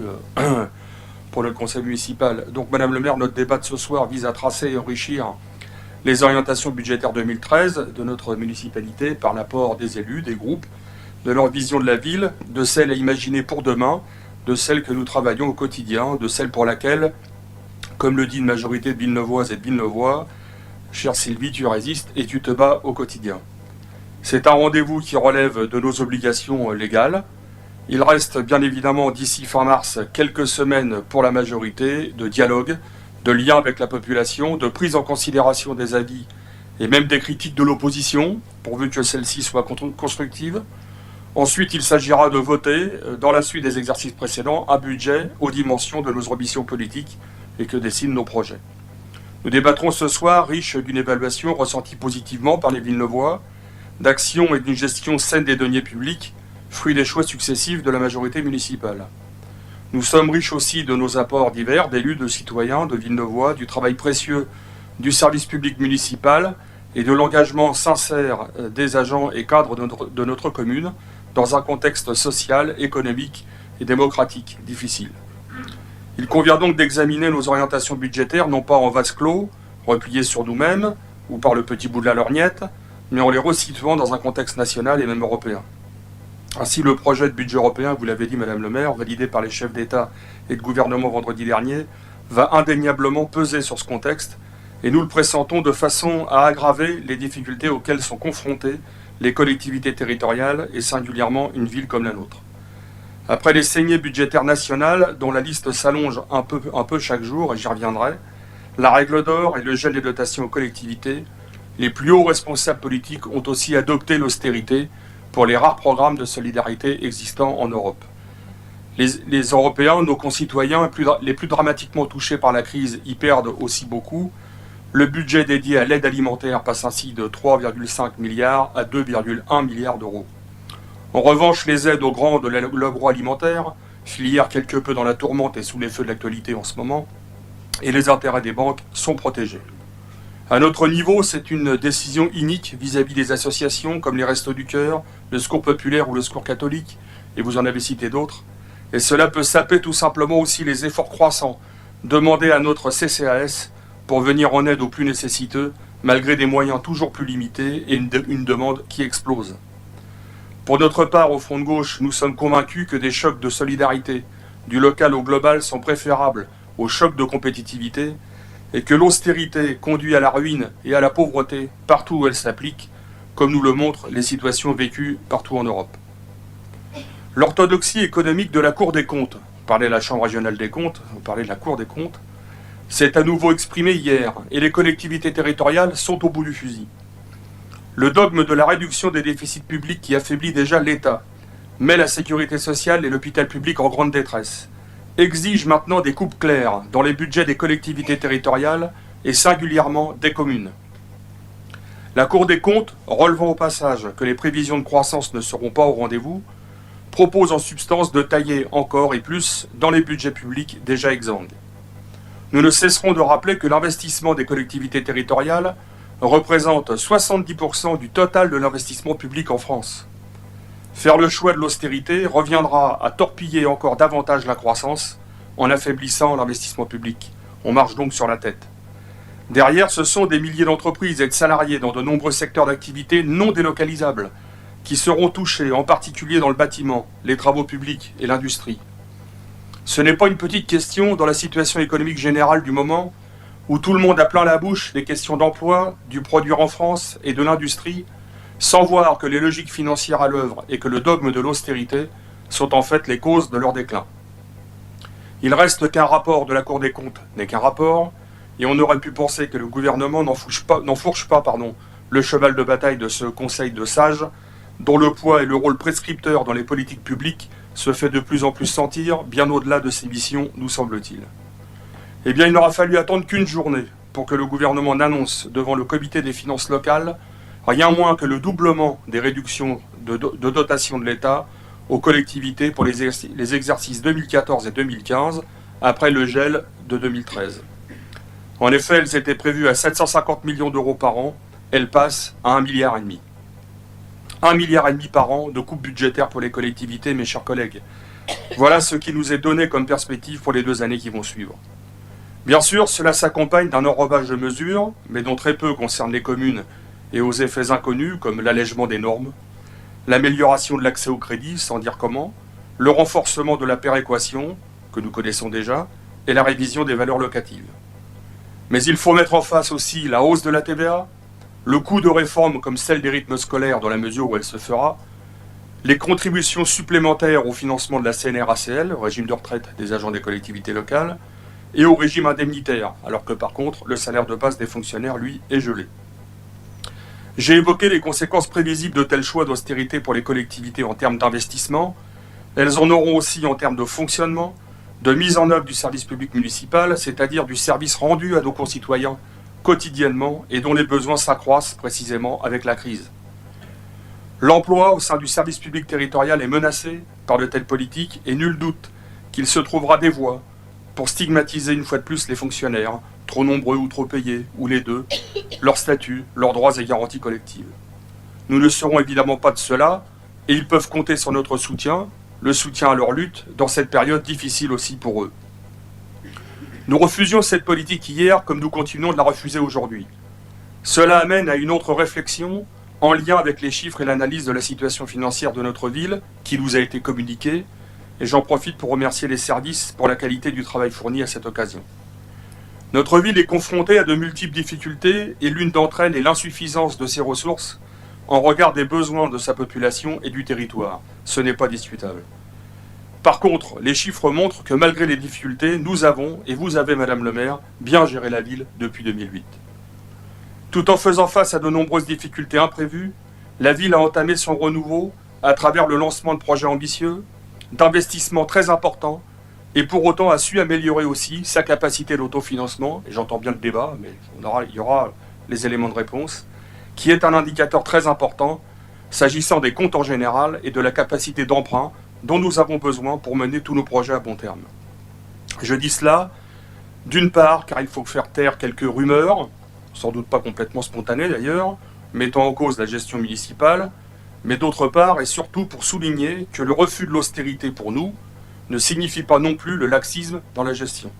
pour le conseil municipal. Donc, Madame le maire, notre débat de ce soir vise à tracer et enrichir les orientations budgétaires 2013 de notre municipalité par l'apport des élus, des groupes, de leur vision de la ville, de celle à imaginer pour demain, de celle que nous travaillons au quotidien, de celle pour laquelle, comme le dit une majorité de Villeneuvoises et de Villeneuvois, chère Sylvie, tu résistes et tu te bats au quotidien. C'est un rendez-vous qui relève de nos obligations légales. Il reste bien évidemment d'ici fin mars quelques semaines pour la majorité de dialogue, de lien avec la population, de prise en considération des avis et même des critiques de l'opposition, pourvu que celle-ci soit constructive. Ensuite, il s'agira de voter, dans la suite des exercices précédents, un budget aux dimensions de nos ambitions politiques et que dessinent nos projets. Nous débattrons ce soir, riche d'une évaluation ressentie positivement par les Villeneuvois, d'actions et d'une gestion saine des deniers publics, fruit des choix successifs de la majorité municipale. Nous sommes riches aussi de nos apports divers, d'élus, de citoyens, de Villeneuvois, du travail précieux du service public municipal et de l'engagement sincère des agents et cadres de notre commune dans un contexte social, économique et démocratique difficile. Il convient donc d'examiner nos orientations budgétaires non pas en vase clos, repliés sur nous-mêmes ou par le petit bout de la lorgnette, mais en les resituant dans un contexte national et même européen. Ainsi, le projet de budget européen, vous l'avez dit Madame le maire, validé par les chefs d'État et de gouvernement vendredi dernier, va indéniablement peser sur ce contexte et nous le pressentons de façon à aggraver les difficultés auxquelles sont confrontées les collectivités territoriales et singulièrement une ville comme la nôtre. Après les saignées budgétaires nationales, dont la liste s'allonge un peu chaque jour, et j'y reviendrai, la règle d'or et le gel des dotations aux collectivités, les plus hauts responsables politiques ont aussi adopté l'austérité pour les rares programmes de solidarité existants en Europe. Les Européens, nos concitoyens les plus dramatiquement touchés par la crise, y perdent aussi beaucoup. Le budget dédié à l'aide alimentaire passe ainsi de 3,5 milliards à 2,1 milliards d'euros. En revanche, les aides aux grands de l'agroalimentaire, filière quelque peu dans la tourmente et sous les feux de l'actualité en ce moment, et les intérêts des banques sont protégés. À notre niveau, c'est une décision inique vis-à-vis des associations comme les Restos du Cœur, le Secours Populaire ou le Secours Catholique, et vous en avez cité d'autres. Et cela peut saper tout simplement aussi les efforts croissants demandés à notre CCAS pour venir en aide aux plus nécessiteux, malgré des moyens toujours plus limités et une demande qui explose. Pour notre part, au Front de Gauche, nous sommes convaincus que des chocs de solidarité, du local au global, sont préférables aux chocs de compétitivité, et que l'austérité conduit à la ruine et à la pauvreté partout où elle s'applique, comme nous le montrent les situations vécues partout en Europe. L'orthodoxie économique de la Cour des comptes, on parlait de la Chambre régionale des comptes, on parlait de la Cour des comptes, s'est à nouveau exprimée hier, et les collectivités territoriales sont au bout du fusil. Le dogme de la réduction des déficits publics qui affaiblit déjà l'État met la sécurité sociale et l'hôpital public en grande détresse, exige maintenant des coupes claires dans les budgets des collectivités territoriales et singulièrement des communes. La Cour des comptes, relevant au passage que les prévisions de croissance ne seront pas au rendez-vous, propose en substance de tailler encore et plus dans les budgets publics déjà exsangues. Nous ne cesserons de rappeler que l'investissement des collectivités territoriales représente 70% du total de l'investissement public en France. Faire le choix de l'austérité reviendra à torpiller encore davantage la croissance en affaiblissant l'investissement public. On marche donc sur la tête. Derrière, ce sont des milliers d'entreprises et de salariés dans de nombreux secteurs d'activité non délocalisables qui seront touchés, en particulier dans le bâtiment, les travaux publics et l'industrie. Ce n'est pas une petite question dans la situation économique générale du moment où tout le monde a plein la bouche des questions d'emploi, du produire en France et de l'industrie, sans voir que les logiques financières à l'œuvre et que le dogme de l'austérité sont en fait les causes de leur déclin. Il reste qu'un rapport de la Cour des comptes n'est qu'un rapport, et on aurait pu penser que le gouvernement n'enfourche pas le cheval de bataille de ce conseil de sages, dont le poids et le rôle prescripteur dans les politiques publiques se fait de plus en plus sentir, bien au-delà de ses missions, nous semble-t-il. Eh bien, il n'aura fallu attendre qu'une journée pour que le gouvernement n'annonce devant le comité des finances locales rien moins que le doublement des réductions de dotation de l'État aux collectivités pour les exercices 2014 et 2015, après le gel de 2013. En effet, elles étaient prévues à 750 millions d'euros par an, elles passent à 1,5 milliard. 1,5 milliard par an de coupes budgétaires pour les collectivités, mes chers collègues. Voilà ce qui nous est donné comme perspective pour les 2 années qui vont suivre. Bien sûr, cela s'accompagne d'un enrobage de mesures, mais dont très peu concernent les communes et aux effets inconnus, comme l'allègement des normes, l'amélioration de l'accès au crédit, sans dire comment, le renforcement de la péréquation, que nous connaissons déjà, et la révision des valeurs locatives. Mais il faut mettre en face aussi la hausse de la TVA, le coût de réformes comme celle des rythmes scolaires dans la mesure où elle se fera, les contributions supplémentaires au financement de la CNRACL, au régime de retraite des agents des collectivités locales, et au régime indemnitaire, alors que par contre, le salaire de base des fonctionnaires, lui, est gelé. J'ai évoqué les conséquences prévisibles de tels choix d'austérité pour les collectivités en termes d'investissement. Elles en auront aussi en termes de fonctionnement, de mise en œuvre du service public municipal, c'est-à-dire du service rendu à nos concitoyens quotidiennement et dont les besoins s'accroissent précisément avec la crise. L'emploi au sein du service public territorial est menacé par de telles politiques et nul doute qu'il se trouvera des voies pour stigmatiser une fois de plus les fonctionnaires, trop nombreux ou trop payés, ou les deux, leur statut, leurs droits et garanties collectives. Nous ne serons évidemment pas de cela, et ils peuvent compter sur notre soutien, le soutien à leur lutte, dans cette période difficile aussi pour eux. Nous refusions cette politique hier, comme nous continuons de la refuser aujourd'hui. Cela amène à une autre réflexion, en lien avec les chiffres et l'analyse de la situation financière de notre ville, qui nous a été communiquée, et j'en profite pour remercier les services pour la qualité du travail fourni à cette occasion. Notre ville est confrontée à de multiples difficultés et l'une d'entre elles est l'insuffisance de ses ressources en regard des besoins de sa population et du territoire. Ce n'est pas discutable. Par contre, les chiffres montrent que malgré les difficultés, nous avons, et vous avez, Madame le maire, bien géré la ville depuis 2008. Tout en faisant face à de nombreuses difficultés imprévues, la ville a entamé son renouveau à travers le lancement de projets ambitieux, d'investissements très importants, et pour autant a su améliorer aussi sa capacité d'autofinancement, et j'entends bien le débat, mais il y aura les éléments de réponse, qui est un indicateur très important s'agissant des comptes en général et de la capacité d'emprunt dont nous avons besoin pour mener tous nos projets à bon terme. Je dis cela, d'une part, car il faut faire taire quelques rumeurs, sans doute pas complètement spontanées d'ailleurs, mettant en cause la gestion municipale, mais d'autre part et surtout pour souligner que le refus de l'austérité pour nous ne signifie pas non plus le laxisme dans la gestion.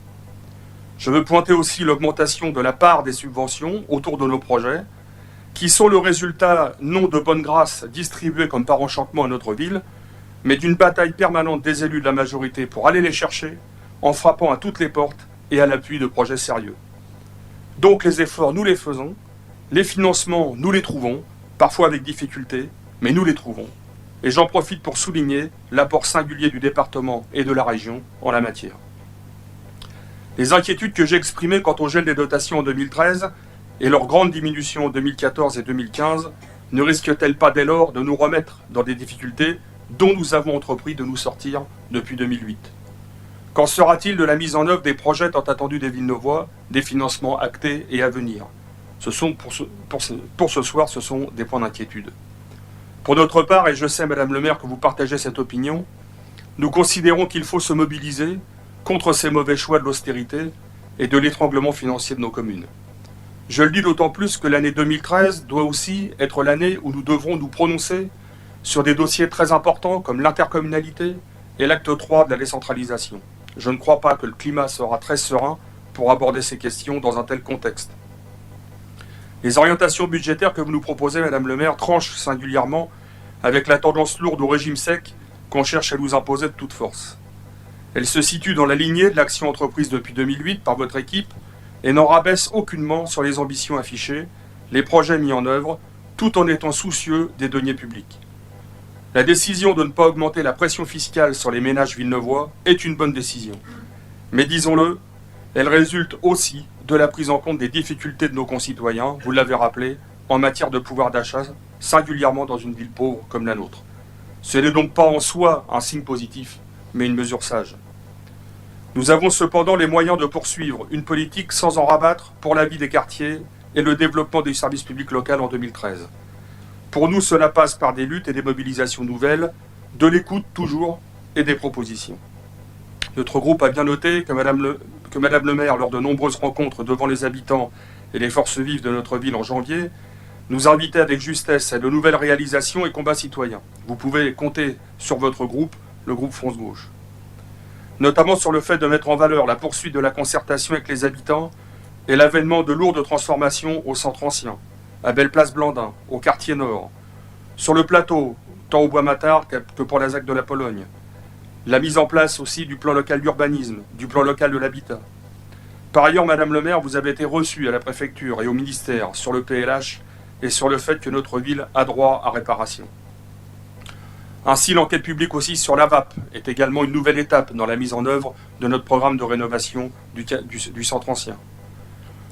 Je veux pointer aussi l'augmentation de la part des subventions autour de nos projets, qui sont le résultat non de bonne grâce distribuées comme par enchantement à notre ville, mais d'une bataille permanente des élus de la majorité pour aller les chercher, en frappant à toutes les portes et à l'appui de projets sérieux. Donc les efforts, nous les faisons, les financements, nous les trouvons, parfois avec difficulté, mais nous les trouvons. Et j'en profite pour souligner l'apport singulier du département et de la région en la matière. Les inquiétudes que j'ai exprimées quant au gel des dotations en 2013 et leur grande diminution en 2014 et 2015 ne risquent-elles pas dès lors de nous remettre dans des difficultés dont nous avons entrepris de nous sortir depuis 2008 ? Qu'en sera-t-il de la mise en œuvre des projets tant attendus des Villeneuvois, des financements actés et à venir ? Pour ce soir, ce sont des points d'inquiétude. Pour notre part, et je sais, Madame le maire, que vous partagez cette opinion, nous considérons qu'il faut se mobiliser contre ces mauvais choix de l'austérité et de l'étranglement financier de nos communes. Je le dis d'autant plus que l'année 2013 doit aussi être l'année où nous devrons nous prononcer sur des dossiers très importants comme l'intercommunalité et l'acte 3 de la décentralisation. Je ne crois pas que le climat sera très serein pour aborder ces questions dans un tel contexte. Les orientations budgétaires que vous nous proposez, Madame le maire, tranchent singulièrement avec la tendance lourde au régime sec qu'on cherche à nous imposer de toute force. Elle se situe dans la lignée de l'action entreprise depuis 2008 par votre équipe et n'en rabaisse aucunement sur les ambitions affichées, les projets mis en œuvre, tout en étant soucieux des deniers publics. La décision de ne pas augmenter la pression fiscale sur les ménages villeneuvois est une bonne décision. Mais disons-le, elle résulte aussi de la prise en compte des difficultés de nos concitoyens, vous l'avez rappelé, en matière de pouvoir d'achat, singulièrement dans une ville pauvre comme la nôtre. Ce n'est donc pas en soi un signe positif, mais une mesure sage. Nous avons cependant les moyens de poursuivre une politique sans en rabattre pour la vie des quartiers et le développement des services publics locaux en 2013. Pour nous, cela passe par des luttes et des mobilisations nouvelles, de l'écoute toujours et des propositions. Notre groupe a bien noté que Madame le maire, lors de nombreuses rencontres devant les habitants et les forces vives de notre ville en janvier, nous invitait avec justesse à de nouvelles réalisations et combats citoyens. Vous pouvez compter sur votre groupe, le groupe France Gauche. Notamment sur le fait de mettre en valeur la poursuite de la concertation avec les habitants et l'avènement de lourdes transformations au centre ancien, à Belle-Place-Blandin, au quartier nord, sur le plateau, tant au Bois-Matard que pour la ZAC de la Pologne, La mise en place aussi du plan local d'urbanisme, du plan local de l'habitat. Par ailleurs, Madame le maire, vous avez été reçue à la préfecture et au ministère sur le PLH et sur le fait que notre ville a droit à réparation. Ainsi, l'enquête publique aussi sur la VAP est également une nouvelle étape dans la mise en œuvre de notre programme de rénovation du centre ancien.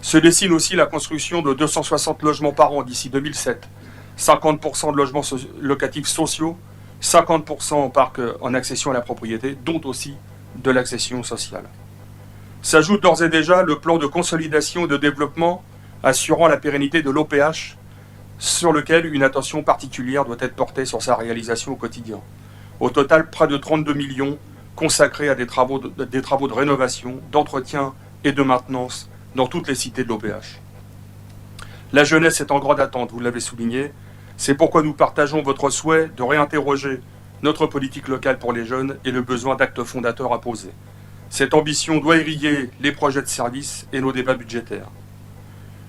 Se dessine aussi la construction de 260 logements par an d'ici 2007, 50% de logements locatifs sociaux, 50% en parc en accession à la propriété, dont aussi de l'accession sociale. S'ajoute d'ores et déjà le plan de consolidation et de développement assurant la pérennité de l'OPH, sur lequel une attention particulière doit être portée sur sa réalisation au quotidien. Au total, près de 32 millions consacrés à des travaux de rénovation, d'entretien et de maintenance dans toutes les cités de l'OPH. La jeunesse est en grande attente, vous l'avez souligné. C'est pourquoi nous partageons votre souhait de réinterroger notre politique locale pour les jeunes et le besoin d'actes fondateurs à poser. Cette ambition doit irriguer les projets de service et nos débats budgétaires.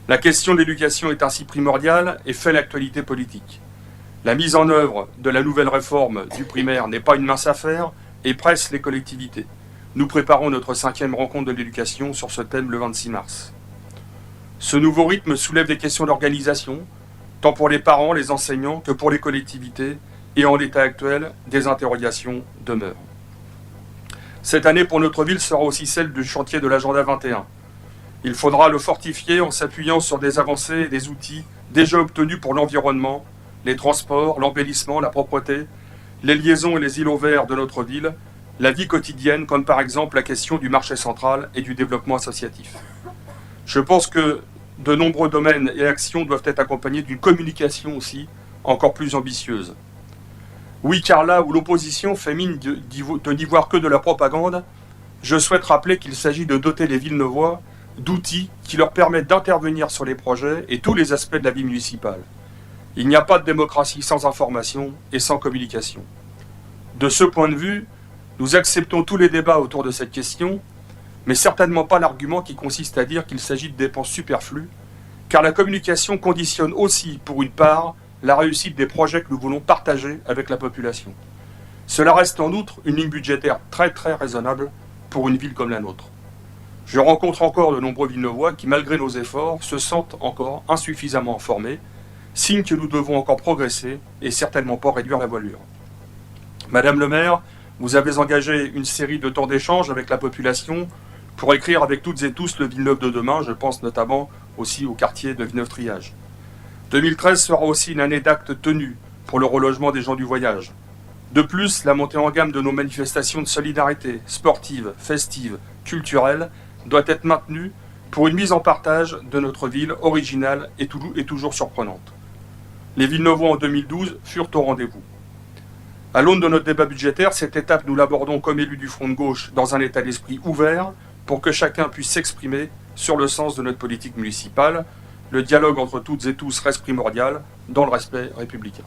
La question de l'éducation est ainsi primordiale et fait l'actualité politique. La mise en œuvre de la nouvelle réforme du primaire n'est pas une mince affaire et presse les collectivités. Nous préparons notre 5e rencontre de l'éducation sur ce thème le 26 mars. Ce nouveau rythme soulève des questions d'organisation, tant pour les parents, les enseignants que pour les collectivités, et en l'état actuel, des interrogations demeurent. Cette année pour notre ville sera aussi celle du chantier de l'agenda 21. Il faudra le fortifier en s'appuyant sur des avancées et des outils déjà obtenus pour l'environnement, les transports, l'embellissement, la propreté, les liaisons et les îlots verts de notre ville, la vie quotidienne, comme par exemple la question du marché central et du développement associatif. Je pense que de nombreux domaines et actions doivent être accompagnés d'une communication aussi encore plus ambitieuse. Oui, car là où l'opposition fait mine de n'y voir que de la propagande, je souhaite rappeler qu'il s'agit de doter les Villeneuvois d'outils qui leur permettent d'intervenir sur les projets et tous les aspects de la vie municipale. Il n'y a pas de démocratie sans information et sans communication. De ce point de vue, nous acceptons tous les débats autour de cette question, mais certainement pas l'argument qui consiste à dire qu'il s'agit de dépenses superflues, car la communication conditionne aussi, pour une part, la réussite des projets que nous voulons partager avec la population. Cela reste en outre une ligne budgétaire très raisonnable pour une ville comme la nôtre. Je rencontre encore de nombreux Villeneuvois qui, malgré nos efforts, se sentent encore insuffisamment informés, signe que nous devons encore progresser et certainement pas réduire la voilure. Madame le maire, vous avez engagé une série de temps d'échange avec la population pour écrire avec toutes et tous le Villeneuve de demain, je pense notamment aussi au quartier de Villeneuve-Triage. 2013 sera aussi une année d'actes tenus pour le relogement des gens du voyage. De plus, la montée en gamme de nos manifestations de solidarité, sportives, festives, culturelles, doit être maintenue pour une mise en partage de notre ville originale et toujours surprenante. Les Villeneuvois en 2012 furent au rendez-vous. À l'aune de notre débat budgétaire, cette étape, nous l'abordons comme élus du Front de gauche dans un état d'esprit ouvert pour que chacun puisse s'exprimer sur le sens de notre politique municipale. Le dialogue entre toutes et tous reste primordial dans le respect républicain.